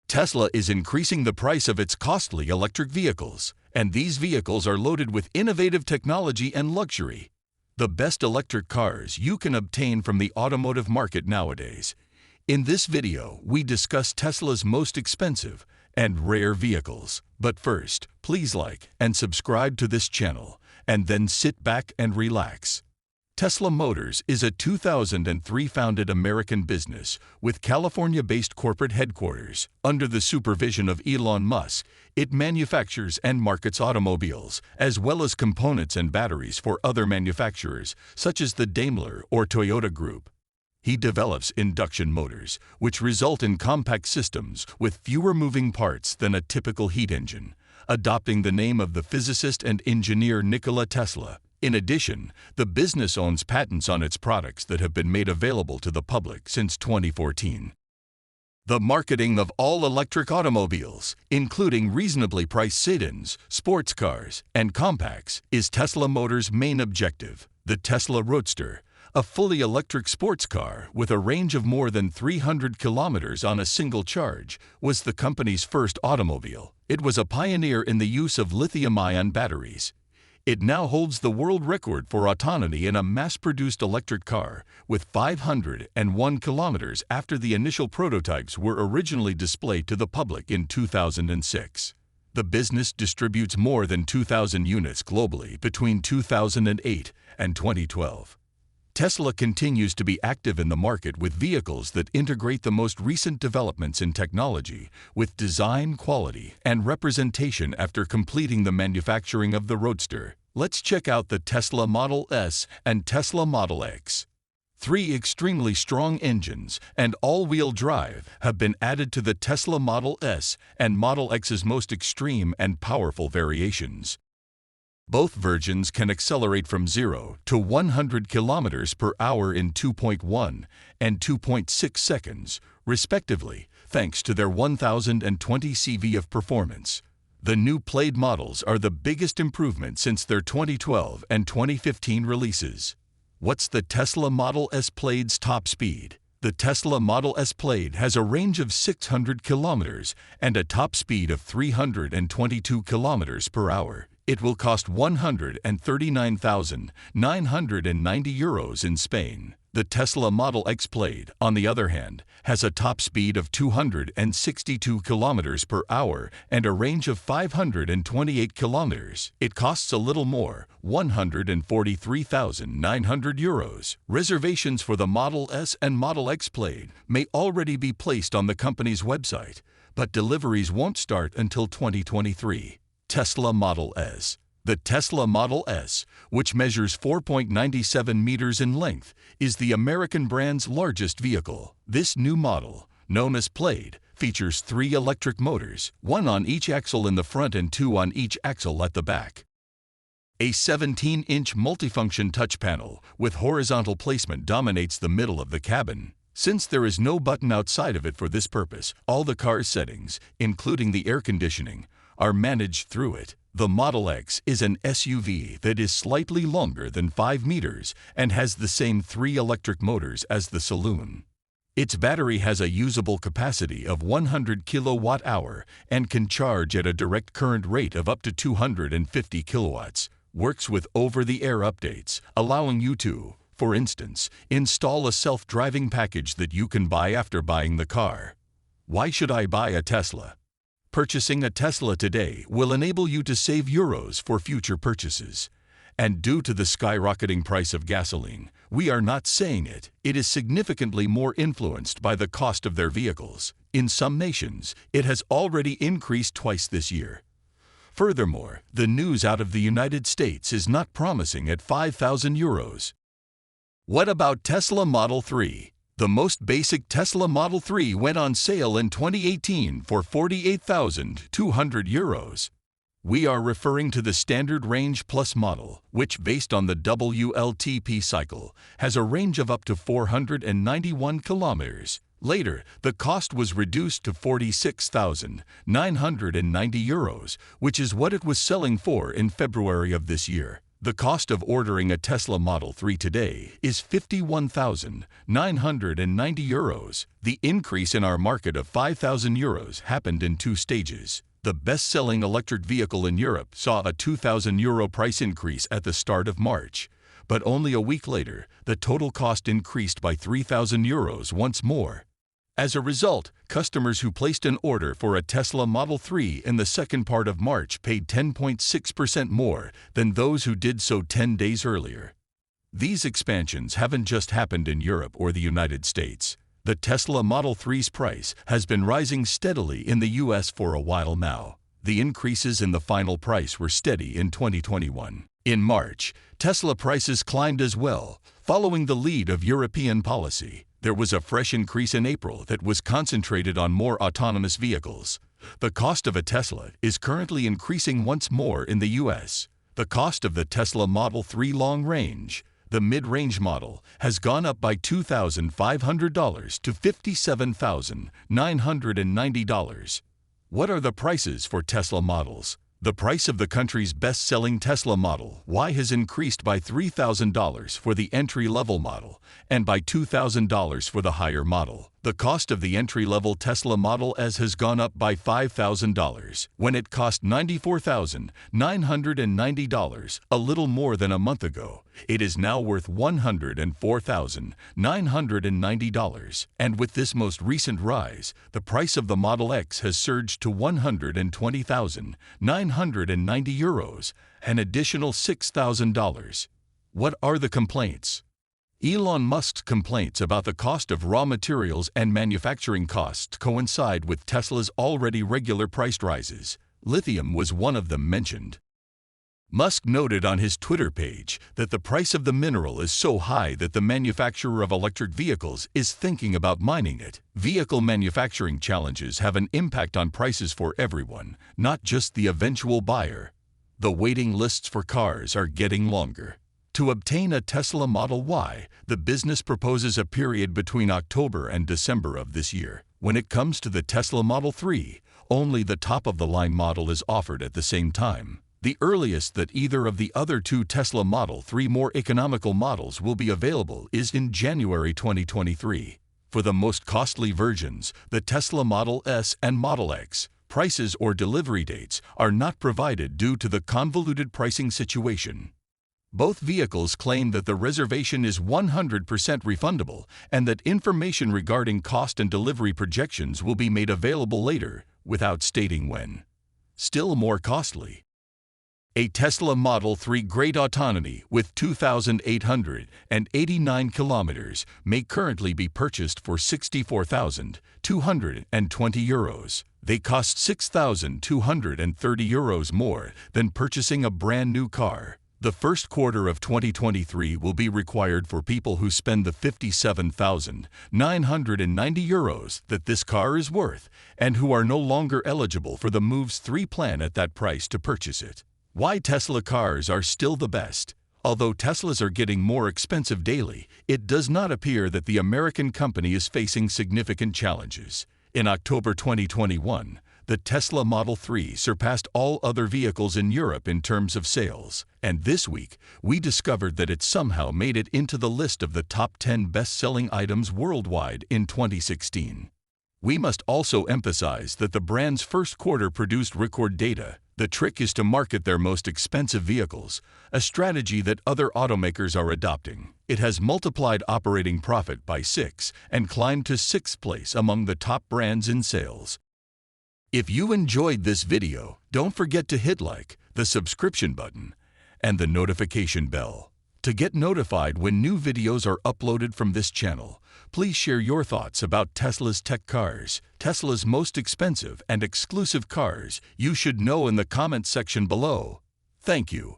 Tesla is increasing the price of its costly electric vehicles, and these vehicles are loaded with innovative technology and luxury. The best electric cars you can obtain from the automotive market nowadays. In this video, we discuss Tesla's most expensive and rare vehicles. But first, please like and subscribe to this channel, and then sit back and relax. Tesla Motors is a 2003 founded American business with California-based corporate headquarters. Under the supervision of Elon Musk, it manufactures and markets automobiles, as well as components and batteries for other manufacturers, such as the Daimler or Toyota Group. He develops induction motors, which result in compact systems with fewer moving parts than a typical heat engine, adopting the name of the physicist and engineer Nikola Tesla. In addition, the business owns patents on its products that have been made available to the public since 2014. The marketing of all-electric automobiles, including reasonably priced sedans, sports cars, and compacts, is Tesla Motors' main objective. The Tesla Roadster, a fully electric sports car with a range of more than 300 kilometers on a single charge, was the company's first automobile. It was a pioneer in the use of lithium-ion batteries. It now holds the world record for autonomy in a mass-produced electric car, with 501 kilometers after the initial prototypes were originally displayed to the public in 2006. The business distributes more than 2,000 units globally between 2008 and 2012. Tesla continues to be active in the market with vehicles that integrate the most recent developments in technology with design, quality, and representation after completing the manufacturing of the Roadster. Let's check out the Tesla Model S and Tesla Model X. 3 extremely strong engines and all-wheel drive have been added to the Tesla Model S and Model X's most extreme and powerful variations. Both versions can accelerate from 0 to 100 kilometers per hour in 2.1 and 2.6 seconds, respectively, thanks to their 1020 CV of performance. The new Plaid models are the biggest improvement since their 2012 and 2015 releases. What's the Tesla Model S Plaid's top speed? The Tesla Model S Plaid has a range of 600 kilometers and a top speed of 322 kilometers per hour. It will cost €139,990 in Spain. The Tesla Model X Plaid, on the other hand, has a top speed of 262 kilometers per hour and a range of 528 kilometers. It costs a little more, €143,900. Reservations for the Model S and Model X Plaid may already be placed on the company's website, but deliveries won't start until 2023. Tesla Model S. The Tesla Model S, which measures 4.97 meters in length, is the American brand's largest vehicle. This new model, known as Plaid, features 3 electric motors, 1 on each axle in the front and 2 on each axle at the back. A 17-inch multifunction touch panel with horizontal placement dominates the middle of the cabin. Since there is no button outside of it for this purpose, all the car's settings, including the air conditioning, are managed through it. The Model X is an SUV that is slightly longer than 5 meters and has the same 3 electric motors as the saloon. Its battery has a usable capacity of 100 kilowatt-hour and can charge at a direct current rate of up to 250 kilowatts. Works with over-the-air updates, allowing you to, for instance, install a self-driving package that you can buy after buying the car. Why should I buy a Tesla? Purchasing a Tesla today will enable you to save euros for future purchases. And due to the skyrocketing price of gasoline, we are not saying it, it is significantly more influenced by the cost of their vehicles. In some nations, it has already increased twice this year. Furthermore, the news out of the United States is not promising at 5,000 euros. What about Tesla Model 3? The most basic Tesla Model 3 went on sale in 2018 for €48,200. We are referring to the Standard Range Plus model, which, based on the WLTP cycle, has a range of up to 491 kilometers. Later, the cost was reduced to €46,990, which is what it was selling for in February of this year. The cost of ordering a Tesla Model 3 today is €51,990. The increase in our market of €5,000 happened in two stages. The best-selling electric vehicle in Europe saw a €2,000 price increase at the start of March. But only a week later, the total cost increased by €3,000 once more. As a result, customers who placed an order for a Tesla Model 3 in the second part of March paid 10.6% more than those who did so 10 days earlier. These expansions haven't just happened in Europe or the United States. The Tesla Model 3's price has been rising steadily in the US for a while now. The increases in the final price were steady in 2021. In March, Tesla prices climbed as well, following the lead of European policy. There was a fresh increase in April that was concentrated on more autonomous vehicles. The cost of a Tesla is currently increasing once more in the US. The cost of the Tesla Model 3 long range, the mid-range model, has gone up by $2,500 to $57,990. What are the prices for Tesla models? The price of the country's best-selling Tesla Model Y has increased by $3,000 for the entry-level model and by $2,000 for the higher model. The cost of the entry-level Tesla Model S has gone up by $5,000. When it cost $94,990 a little more than a month ago, it is now worth $104,990. And with this most recent rise, the price of the Model X has surged to €120,990, an additional $6,000. What are the complaints? Elon Musk's complaints about the cost of raw materials and manufacturing costs coincide with Tesla's already regular price rises. Lithium was one of them mentioned. Musk noted on his Twitter page that the price of the mineral is so high that the manufacturer of electric vehicles is thinking about mining it. Vehicle manufacturing challenges have an impact on prices for everyone, not just the eventual buyer. The waiting lists for cars are getting longer. To obtain a Tesla Model Y, the business proposes a period between October and December of this year. When it comes to the Tesla Model 3, only the top-of-the-line model is offered at the same time. The earliest that either of the other two Tesla Model 3 more economical models will be available is in January 2023. For the most costly versions, the Tesla Model S and Model X, prices or delivery dates are not provided due to the convoluted pricing situation. Both vehicles claim that the reservation is 100% refundable and that information regarding cost and delivery projections will be made available later, without stating when. Still more costly. A Tesla Model 3 Great Autonomy with 2,889 kilometers may currently be purchased for €64,220. They cost €6,230 more than purchasing a brand new car. The first quarter of 2023 will be required for people who spend the €57,990 that this car is worth and who are no longer eligible for the Moves 3 plan at that price to purchase it. Why Tesla cars are still the best. Although Teslas are getting more expensive daily, it does not appear that the American company is facing significant challenges. In October 2021, the Tesla Model 3 surpassed all other vehicles in Europe in terms of sales. And this week, we discovered that it somehow made it into the list of the top 10 best-selling items worldwide in 2016. We must also emphasize that the brand's first quarter produced record data. The trick is to market their most expensive vehicles, a strategy that other automakers are adopting. It has multiplied operating profit by 6 and climbed to 6th place among the top brands in sales. If you enjoyed this video, don't forget to hit like, the subscription button, and the notification bell. To get notified when new videos are uploaded from this channel, please share your thoughts about Tesla's tech cars, Tesla's most expensive and exclusive cars you should know in the comment section below. Thank you.